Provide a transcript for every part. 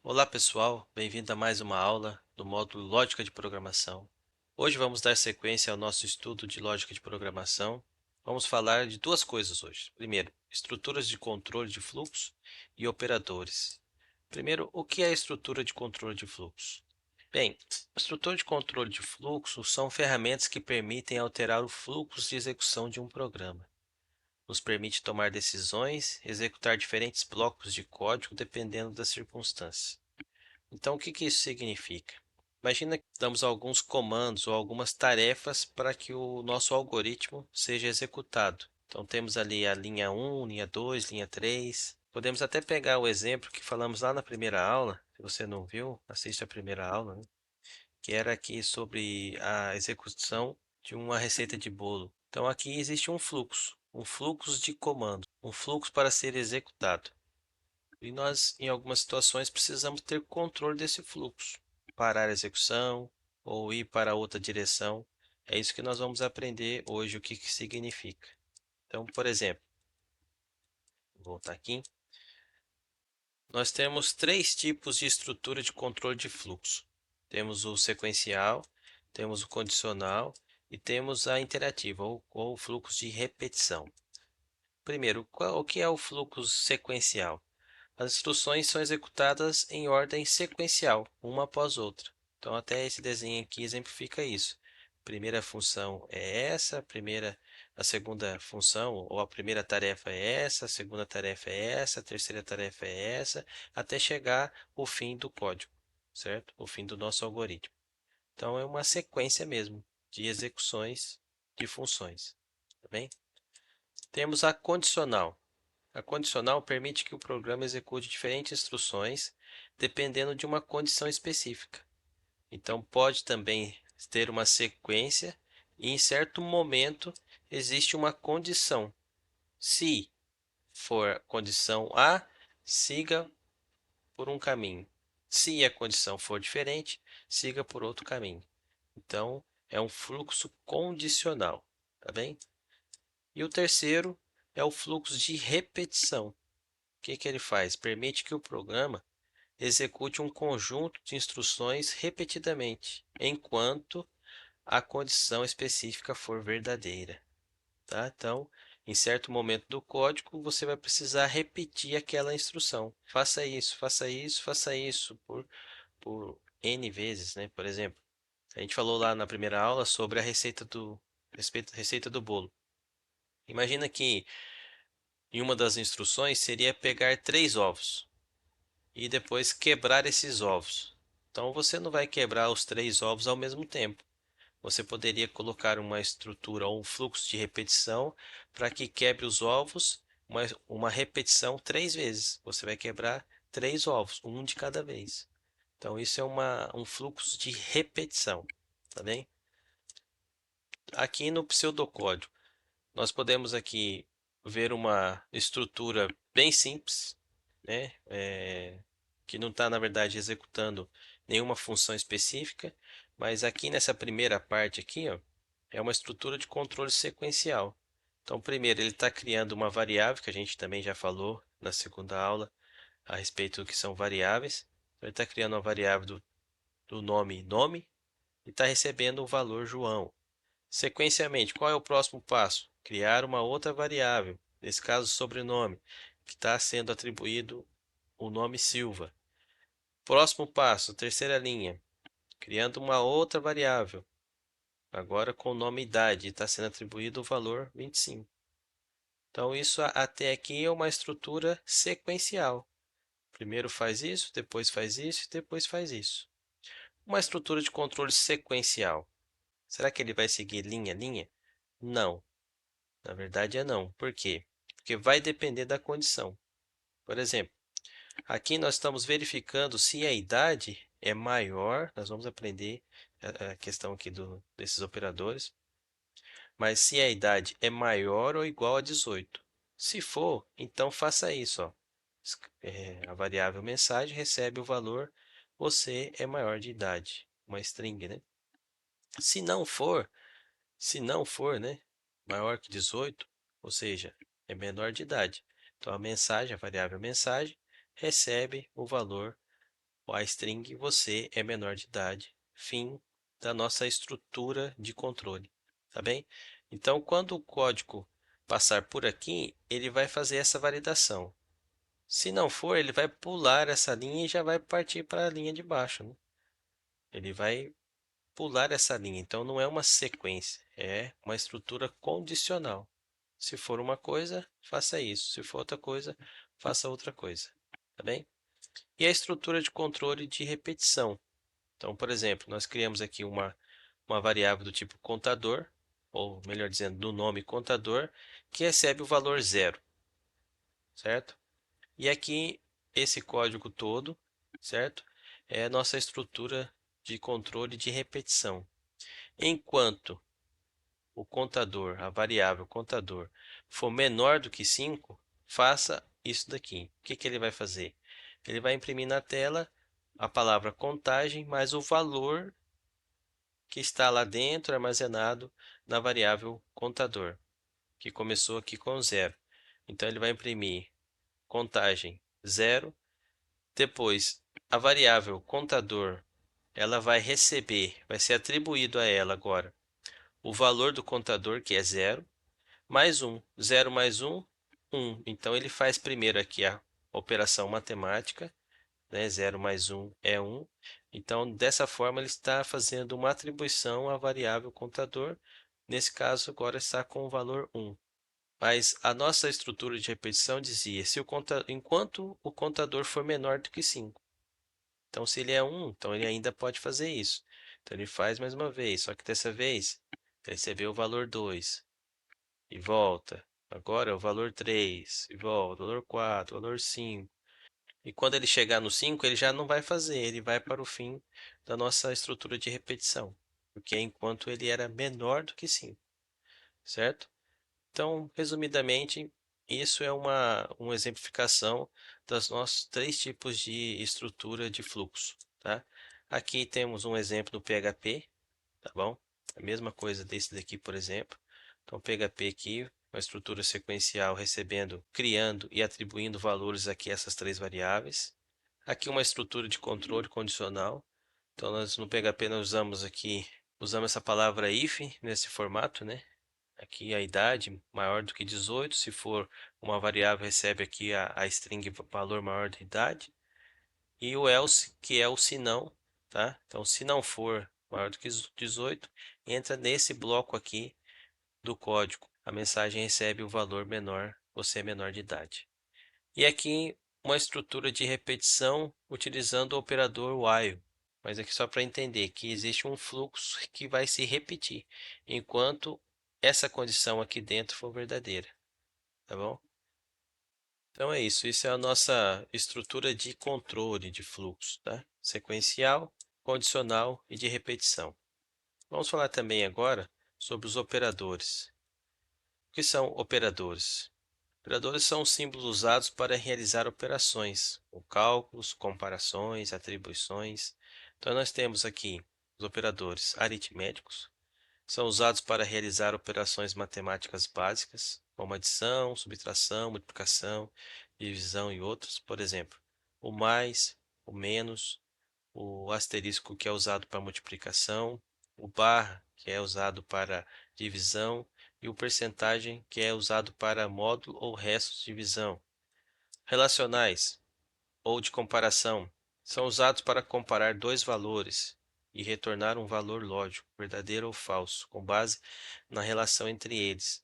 Olá pessoal, bem-vindo a mais uma aula do módulo Lógica de Programação. Hoje vamos dar sequência ao nosso estudo de lógica de programação. Vamos falar de duas coisas hoje. Primeiro, estruturas de controle de fluxo e operadores. Primeiro, o que é estrutura de controle de fluxo? Bem, estrutura de controle de fluxo são ferramentas que permitem alterar o fluxo de execução de um programa. Nos permite tomar decisões, executar diferentes blocos de código dependendo das circunstâncias. Então, o que que isso significa? Imagina que damos alguns comandos ou algumas tarefas para que o nosso algoritmo seja executado. Então, temos ali a linha 1, linha 2, linha 3. Podemos até pegar o exemplo que falamos lá na primeira aula. Se você não viu, assiste a primeira aula, né? Que era aqui sobre a execução de uma receita de bolo. Então, aqui existe um fluxo de comando, um fluxo para ser executado. E nós, em algumas situações, precisamos ter controle desse fluxo, parar a execução ou ir para outra direção. É isso que nós vamos aprender hoje, o que que significa. Então, por exemplo, vou voltar aqui. Nós temos três tipos de estrutura de controle de fluxo. Temos o sequencial, temos o condicional e temos a interativa, ou fluxo de repetição. Primeiro, o que é o fluxo sequencial? As instruções são executadas em ordem sequencial, uma após outra. Então, até esse desenho aqui exemplifica isso. Primeira função é essa, a segunda função ou a primeira tarefa é essa, a segunda tarefa é essa, a terceira tarefa é essa, até chegar o fim do código, certo? O fim do nosso algoritmo. Então, é uma sequência mesmo de execuções de funções, tá bem? Temos a condicional. A condicional permite que o programa execute diferentes instruções dependendo de uma condição específica. Então, pode também ter uma sequência e, em certo momento, existe uma condição. Se for condição A, siga por um caminho. Se a condição for diferente, siga por outro caminho. Então, é um fluxo condicional, tá bem? E o terceiro é o fluxo de repetição. O que que ele faz? Permite que o programa execute um conjunto de instruções repetidamente, enquanto a condição específica for verdadeira. Tá? Então, em certo momento do código, você vai precisar repetir aquela instrução. Faça isso, faça isso, faça isso por N vezes, né? Por exemplo, a gente falou lá na primeira aula sobre a receita do bolo. Imagina que em uma das instruções seria pegar 3 ovos e depois quebrar esses ovos. Então você não vai quebrar os 3 ovos ao mesmo tempo. Você poderia colocar uma estrutura ou um fluxo de repetição para que quebre os ovos, uma repetição 3 vezes. Você vai quebrar 3 ovos, um de cada vez. Então isso é um fluxo de repetição, tá bem? Aqui no pseudocódigo, nós podemos aqui ver uma estrutura bem simples, né? Que não está, na verdade, executando nenhuma função específica, mas aqui nessa primeira parte aqui, ó, é uma estrutura de controle sequencial. Então, primeiro, ele está criando uma variável, que a gente também já falou na segunda aula a respeito do que são variáveis. Então, ele está criando uma variável do nome e está recebendo o valor João. Sequencialmente, qual é o próximo passo? Criar uma outra variável, nesse caso, sobrenome, que está sendo atribuído o nome Silva. Próximo passo, terceira linha, criando uma outra variável, agora com o nome idade, está sendo atribuído o valor 25. Então, isso até aqui é uma estrutura sequencial. Primeiro faz isso, depois faz isso e depois faz isso. Uma estrutura de controle sequencial. Será que ele vai seguir linha a linha? Não, na verdade é não. Por quê? Porque vai depender da condição. Por exemplo, aqui nós estamos verificando se a idade é maior, nós vamos aprender a questão aqui desses operadores, mas se a idade é maior ou igual a 18. Se for, então faça isso, ó. A variável mensagem recebe o valor você é maior de idade, uma string, né? Se não for, se não for, né, maior que 18, ou seja, é menor de idade. Então a variável mensagem, recebe o valor a string você é menor de idade. Fim da nossa estrutura de controle, tá bem? Então, quando o código passar por aqui, ele vai fazer essa validação. Se não for, ele vai pular essa linha e já vai partir para a linha de baixo, né? Ele vai pular essa linha, então não é uma sequência, é uma estrutura condicional. Se for uma coisa, faça isso. Se for outra coisa, faça outra coisa, tá bem? E a estrutura de controle de repetição. Então, por exemplo, nós criamos aqui uma variável do tipo contador, ou melhor dizendo, do nome contador, que recebe o valor 0, certo? E aqui, esse código todo, certo? É a nossa estrutura de controle de repetição. Enquanto o contador, a variável contador, for menor do que 5, faça isso daqui. O que que ele vai fazer? Ele vai imprimir na tela a palavra contagem mais o valor que está lá dentro armazenado na variável contador, que começou aqui com 0. Então ele vai imprimir contagem 0. Depois, a variável contador, ela vai receber, vai ser atribuído a ela agora o valor do contador, que é 0, mais 1. 0 mais 1, 1. Então ele faz primeiro aqui a operação matemática, né? 0 mais 1 é 1. Então, dessa forma, ele está fazendo uma atribuição à variável contador. Nesse caso, agora está com o valor 1. Mas a nossa estrutura de repetição dizia, se enquanto o contador for menor do que 5. Então, se ele é 1, então ele ainda pode fazer isso. Então, ele faz mais uma vez, só que dessa vez, recebeu o valor 2 e volta. Agora é o valor 3 e volta, valor 4, valor 5. E quando ele chegar no 5, ele já não vai fazer, ele vai para o fim da nossa estrutura de repetição, porque é enquanto ele era menor do que 5, certo? Então, resumidamente, isso é uma exemplificação dos nossos três tipos de estrutura de fluxo, tá? Aqui temos um exemplo do PHP, tá bom? A mesma coisa desse daqui, por exemplo. Então, PHP aqui, uma estrutura sequencial recebendo, criando e atribuindo valores aqui a essas três variáveis. Aqui uma estrutura de controle condicional. Então, nós no PHP nós usamos essa palavra if nesse formato, né? Aqui a idade maior do que 18, se for uma variável recebe aqui a string valor maior da idade. E o else, que é o se não, tá? Então, se não for maior do que 18, entra nesse bloco aqui do código. A mensagem recebe o valor menor, você é menor de idade. E aqui uma estrutura de repetição utilizando o operador while. Mas aqui só para entender que existe um fluxo que vai se repetir enquanto essa condição aqui dentro for verdadeira, tá bom? Então é isso, isso é a nossa estrutura de controle de fluxo, tá? Sequencial, condicional e de repetição. Vamos falar também agora sobre os operadores. O que são operadores? Operadores são símbolos usados para realizar operações, ou cálculos, comparações, atribuições. Então nós temos aqui os operadores aritméticos, são usados para realizar operações matemáticas básicas, como adição, subtração, multiplicação, divisão e outros. Por exemplo, o mais, o menos, o asterisco, que é usado para multiplicação, o barra, que é usado para divisão, e o percentagem, que é usado para módulo ou restos de divisão. Relacionais, ou de comparação, são usados para comparar dois valores e retornar um valor lógico, verdadeiro ou falso, com base na relação entre eles.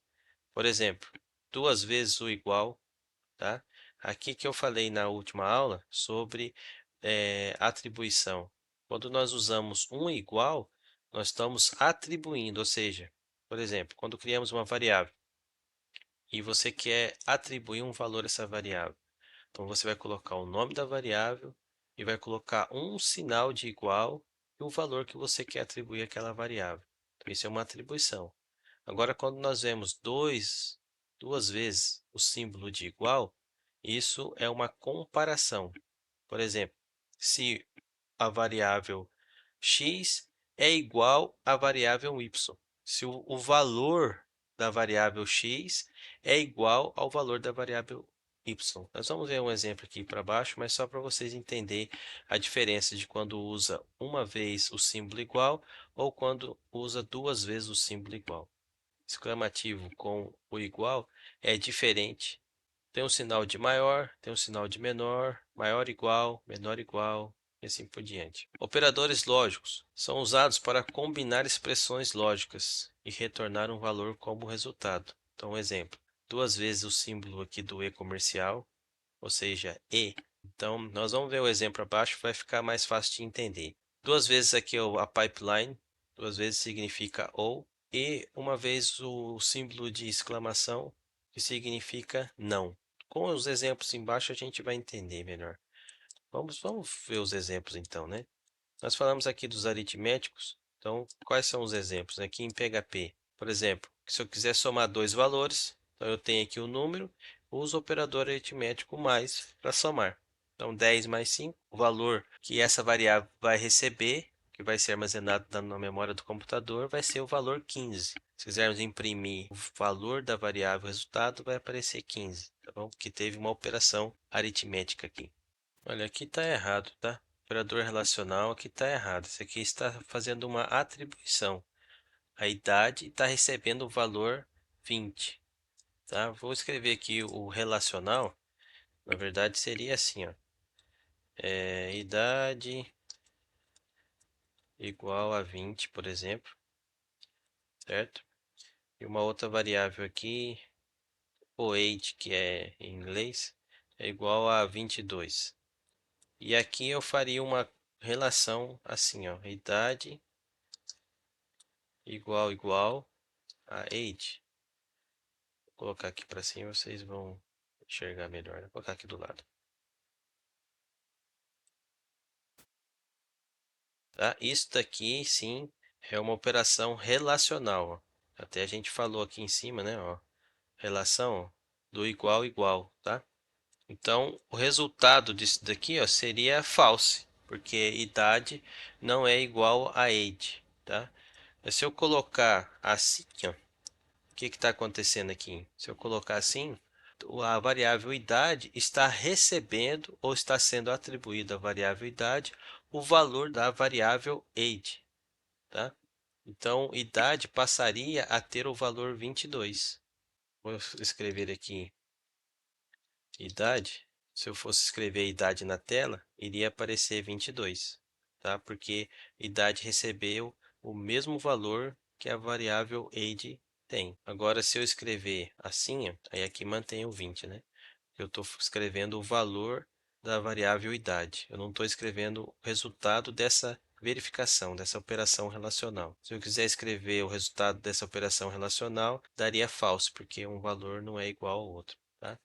Por exemplo, 2 vezes o igual, tá? Aqui que eu falei na última aula sobre atribuição. Quando nós usamos um igual, nós estamos atribuindo, ou seja, por exemplo, quando criamos uma variável e você quer atribuir um valor a essa variável, então você vai colocar o nome da variável e vai colocar um sinal de igual e o valor que você quer atribuir àquela variável. Então, isso é uma atribuição. Agora, quando nós vemos duas vezes o símbolo de igual, isso é uma comparação. Por exemplo, se a variável x é igual à variável y, se o valor da variável x é igual ao valor da variável y. Nós vamos ver um exemplo aqui para baixo, mas só para vocês entenderem a diferença de quando usa uma vez o símbolo igual ou quando usa duas vezes o símbolo igual. Exclamativo com o igual é diferente. Tem um sinal de maior, tem um sinal de menor, maior igual, e assim por diante. Operadores lógicos são usados para combinar expressões lógicas e retornar um valor como resultado. Então, um exemplo, duas vezes o símbolo aqui do E comercial, ou seja, E. Então, nós vamos ver o exemplo abaixo, vai ficar mais fácil de entender. Duas vezes aqui a pipeline, duas vezes significa ou, e uma vez o símbolo de exclamação, que significa não. Com os exemplos embaixo a gente vai entender melhor. Vamos ver os exemplos então, né? Nós falamos aqui dos aritméticos. Então, quais são os exemplos? Aqui em PHP, por exemplo, se eu quiser somar dois valores, então eu tenho aqui o número, uso o operador aritmético mais para somar. Então, 10 mais 5, o valor que essa variável vai receber, que vai ser armazenado na memória do computador, vai ser o valor 15. Se quisermos imprimir o valor da variável resultado, vai aparecer 15, tá bom? Porque teve uma operação aritmética aqui. Olha, aqui está errado, tá? Operador relacional aqui está errado. Isso aqui está fazendo uma atribuição. A idade está recebendo o valor 20, tá? Vou escrever aqui o relacional. Na verdade seria assim, ó. Idade igual a 20, por exemplo, certo? E uma outra variável aqui, o age, que é em inglês, é igual a 22. E aqui eu faria uma relação assim, ó, idade igual a age. Vou colocar aqui para cima, vocês vão enxergar melhor. Vou colocar aqui do lado. Tá? Isso daqui, sim, é uma operação relacional. Ó. Até a gente falou aqui em cima, né? Ó, relação do igual, tá? Então, o resultado disso daqui, ó, seria false, porque idade não é igual a age, tá? Mas se eu colocar assim, ó, o que está acontecendo aqui? Se eu colocar assim, a variável idade está recebendo ou está sendo atribuída à variável idade o valor da variável age, tá? Então, idade passaria a ter o valor 22. Vou escrever aqui idade. Se eu fosse escrever idade na tela, iria aparecer 22, tá? Porque idade recebeu o mesmo valor que a variável age tem. Agora, se eu escrever assim, ó, aí aqui mantém o 20, né? Eu estou escrevendo o valor da variável idade. Eu não estou escrevendo o resultado dessa verificação, dessa operação relacional. Se eu quiser escrever o resultado dessa operação relacional, daria false, porque um valor não é igual ao outro, tá?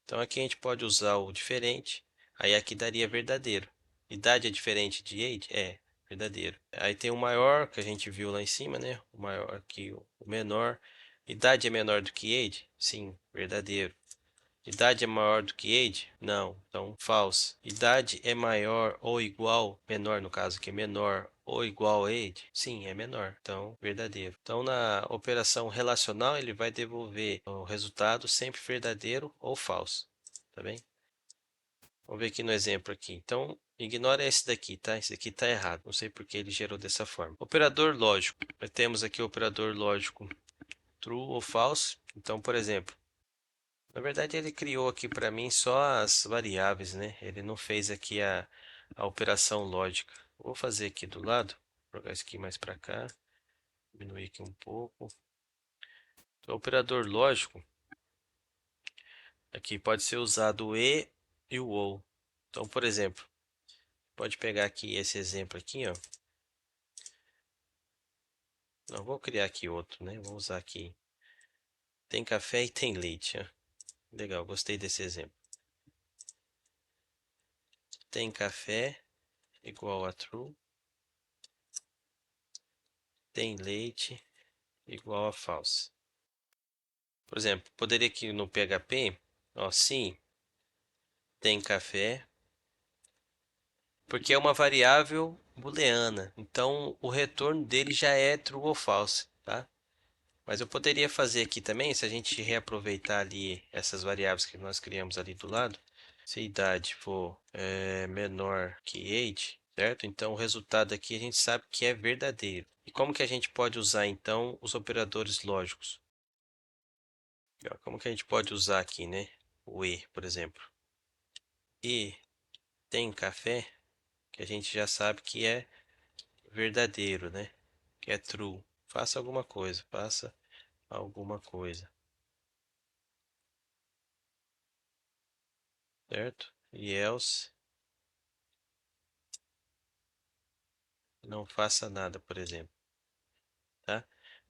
Então aqui a gente pode usar o diferente, aí aqui daria verdadeiro. Idade é diferente de age? É, verdadeiro. Aí tem o maior, que a gente viu lá em cima, né? O maior aqui, o menor. Idade é menor do que age? Sim, verdadeiro. Idade é maior do que age? Não, então false. Idade é maior ou igual, menor no caso que é menor ou igual a age? Sim, é menor, então verdadeiro. Então na operação relacional ele vai devolver o resultado sempre verdadeiro ou falso, tá bem? Vamos ver aqui no exemplo aqui. Então ignora esse daqui, tá? Esse aqui tá errado, não sei porque ele gerou dessa forma. Operador lógico. Nós temos aqui o operador lógico true ou false. Então, por exemplo, na verdade, ele criou aqui para mim só as variáveis, né? Ele não fez aqui a operação lógica. Vou fazer aqui do lado, jogar isso aqui mais para cá, diminuir aqui um pouco. Então, o operador lógico aqui pode ser usado o e o ou. Então, por exemplo, pode pegar aqui esse exemplo aqui, ó. Não, vou criar aqui outro, né? Vou usar aqui. Tem café e tem leite, ó. Legal, gostei desse exemplo. Tem café igual a true. Tem leite igual a false. Por exemplo, poderia aqui no PHP, ó, sim, tem café, porque é uma variável booleana. Então, o retorno dele já é true ou false, tá? Mas eu poderia fazer aqui também, se a gente reaproveitar ali essas variáveis que nós criamos ali do lado, se a idade for menor que age, certo? Então o resultado aqui a gente sabe que é verdadeiro. E como que a gente pode usar então os operadores lógicos? Como que a gente pode usar aqui, né? O e, por exemplo. E tem café, que a gente já sabe que é verdadeiro, né? Que é true. Faça alguma coisa, faça alguma coisa, certo? E else, não faça nada, por exemplo, tá?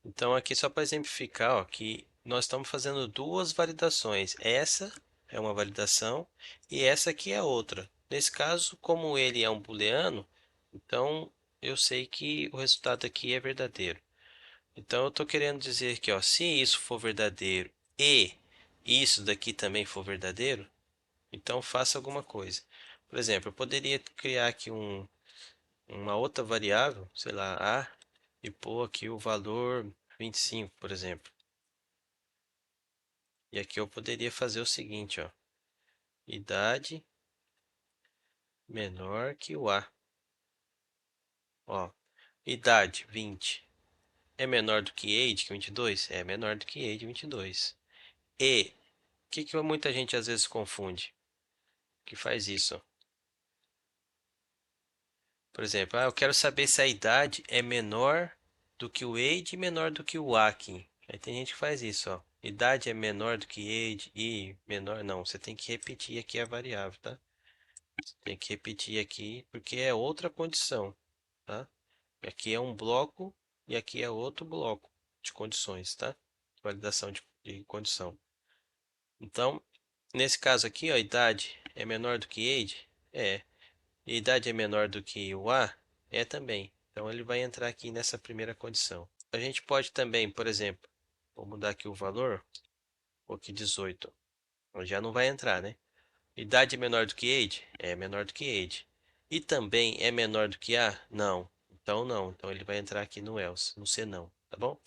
Então aqui só para exemplificar, ó, que nós estamos fazendo duas validações. Essa é uma validação e essa aqui é outra. Nesse caso, como ele é um booleano, então eu sei que o resultado aqui é verdadeiro. Então eu estou querendo dizer que, ó, se isso for verdadeiro e isso daqui também for verdadeiro, então faça alguma coisa. Por exemplo, eu poderia criar aqui uma outra variável, sei lá, a, e pôr aqui o valor 25, por exemplo. E aqui eu poderia fazer o seguinte, ó, idade menor que o a. Ó, idade 20 é menor do que age, que 22? É menor do que age, 22. E o que muita gente às vezes confunde? Que faz isso, ó. Por exemplo, eu quero saber se a idade é menor do que o age e menor do que o aqui. Aí tem gente que faz isso, ó. Idade é menor do que age e menor não. Você tem que repetir aqui a variável, tá? Tem que repetir aqui porque é outra condição, tá? Aqui é um bloco e aqui é outro bloco de condições, tá? Validação de condição. Então, nesse caso aqui, ó, idade é menor do que age? É. E idade é menor do que o A? É também. Então ele vai entrar aqui nessa primeira condição. A gente pode também, por exemplo, vou mudar aqui o valor, vou aqui 18. Já não vai entrar, né? Idade é menor do que age? É menor do que age. E também é menor do que A? Não. Então não. Então ele vai entrar aqui no else, no se não, tá bom?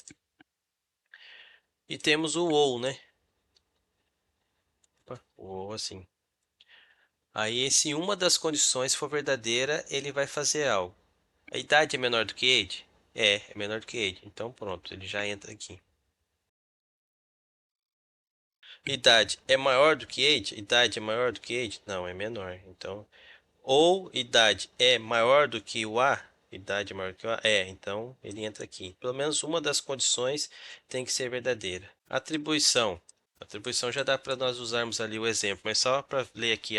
E temos o ou, né? Opa, o ou assim. Aí se uma das condições for verdadeira, ele vai fazer algo. A idade é menor do que age? É menor do que age. Então pronto, ele já entra aqui. Idade é maior do que age? Idade é maior do que age? Não, é menor. Então, ou idade é maior do que o A? Idade é maior do que o A? É, então ele entra aqui. Pelo menos uma das condições tem que ser verdadeira. Atribuição. Atribuição já dá para nós usarmos ali o exemplo, mas só para ler aqui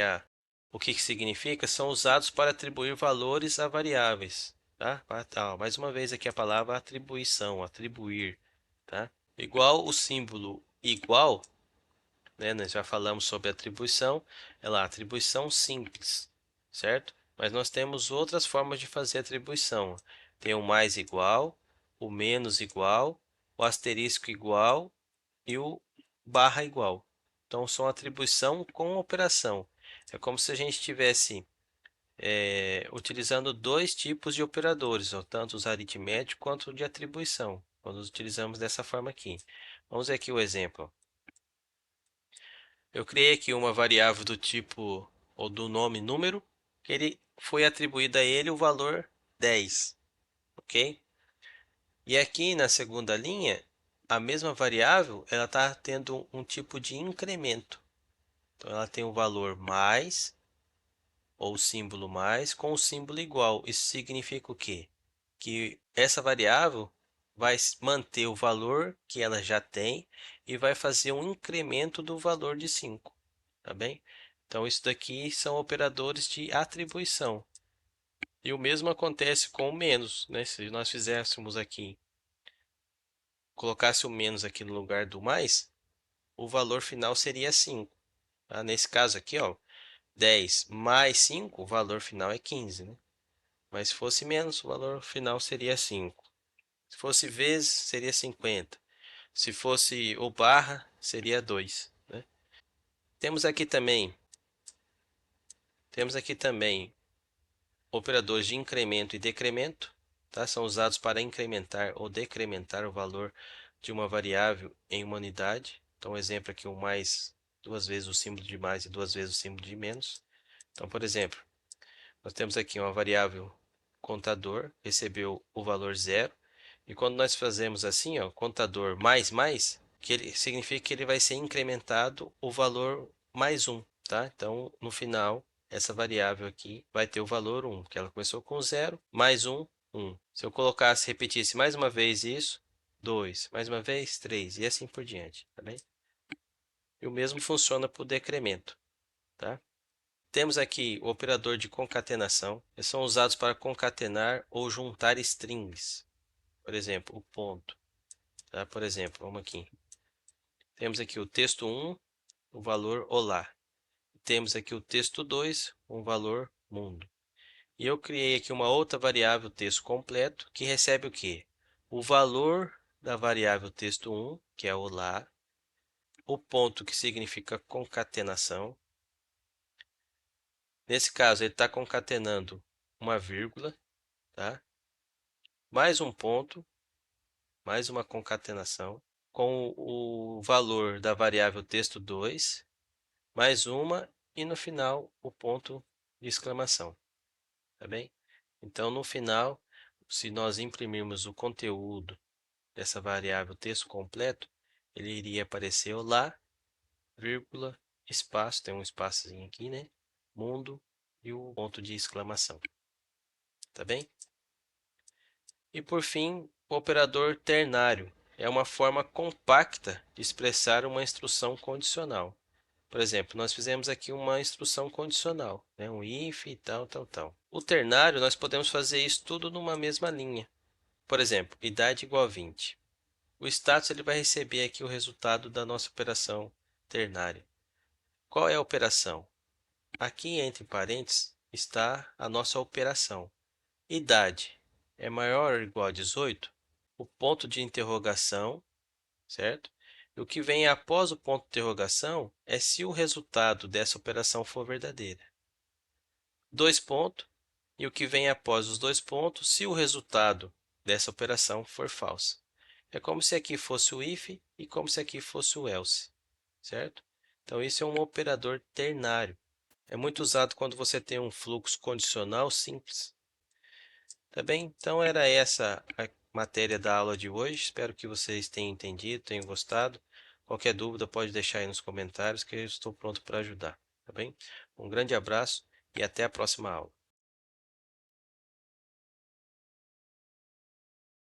o que significa, são usados para atribuir valores a variáveis. Tá? Mais uma vez aqui a palavra atribuição, atribuir. Tá? Igual o símbolo igual, né? Nós já falamos sobre atribuição, é lá, atribuição simples, certo? Mas nós temos outras formas de fazer atribuição. Tem o mais igual, o menos igual, o asterisco igual e o barra igual. Então, são atribuição com operação. É como se a gente estivesse utilizando dois tipos de operadores, ó, tanto os aritméticos quanto de atribuição, quando utilizamos dessa forma aqui. Vamos ver aqui o exemplo. Eu criei aqui uma variável do tipo, ou do nome número, que ele foi atribuído a ele o valor 10, ok? E aqui na segunda linha, a mesma variável, ela está tendo um tipo de incremento. Então, ela tem o valor mais, ou o símbolo mais, com o símbolo igual. Isso significa o quê? Que essa variável vai manter o valor que ela já tem e vai fazer um incremento do valor de 5, tá bem? Então, isso daqui são operadores de atribuição. E o mesmo acontece com o menos, né? Se nós fizéssemos aqui, colocasse o menos aqui no lugar do mais, o valor final seria 5. Tá? Nesse caso aqui, ó, 10 mais 5, o valor final é 15, né? Mas se fosse menos, o valor final seria 5. Se fosse vezes, seria 50. Se fosse o barra, seria 2, né? Temos aqui também, temos aqui também operadores de incremento e decremento, tá? São usados para incrementar ou decrementar o valor de uma variável em uma unidade. Então, um exemplo aqui, o mais, duas vezes o símbolo de mais e duas vezes o símbolo de menos. Então, por exemplo, nós temos aqui uma variável contador, recebeu o valor 0. E quando nós fazemos assim, ó, contador mais mais, que ele significa que ele vai ser incrementado o valor mais 1, tá? Então, no final, essa variável aqui vai ter o valor 1, que ela começou com 0, mais 1, 1. Se eu colocasse, repetisse mais uma vez isso, 2, mais uma vez, 3, e assim por diante, tá bem? E o mesmo funciona para o decremento, tá? Temos aqui o operador de concatenação. Eles são usados para concatenar ou juntar strings. Por exemplo, o ponto. Tá? Por exemplo, vamos aqui. Temos aqui o texto 1, o valor olá. Temos aqui o texto 2, um valor mundo. E eu criei aqui uma outra variável texto completo, que recebe o quê? O valor da variável texto 1, que é olá, o ponto, que significa concatenação. Nesse caso, ele está concatenando uma vírgula, tá? Mais um ponto, mais uma concatenação, com o valor da variável texto 2, mais uma, e no final o ponto de exclamação, tá bem? Então, no final, se nós imprimirmos o conteúdo dessa variável texto completo, ele iria aparecer olá, vírgula, espaço, tem um espaçozinho aqui, né? Mundo e o ponto de exclamação, tá bem? E por fim, o operador ternário é uma forma compacta de expressar uma instrução condicional. Por exemplo, nós fizemos aqui uma instrução condicional, né? Um if e tal, tal, tal. O ternário, nós podemos fazer isso tudo numa mesma linha. Por exemplo, idade igual a 20. O status ele vai receber aqui o resultado da nossa operação ternária. Qual é a operação? Aqui entre parênteses está a nossa operação. Idade é maior ou igual a 18? O ponto de interrogação, certo? E o que vem após o ponto de interrogação é se o resultado dessa operação for verdadeira. Dois pontos, e o que vem após os dois pontos, se o resultado dessa operação for falsa. É como se aqui fosse o if e como se aqui fosse o else, certo? Então, isso é um operador ternário. É muito usado quando você tem um fluxo condicional simples. Tá bem? Então, era essa a matéria da aula de hoje. Espero que vocês tenham entendido, tenham gostado. Qualquer dúvida pode deixar aí nos comentários que eu estou pronto para ajudar. Tá bem? Um grande abraço e até a próxima aula.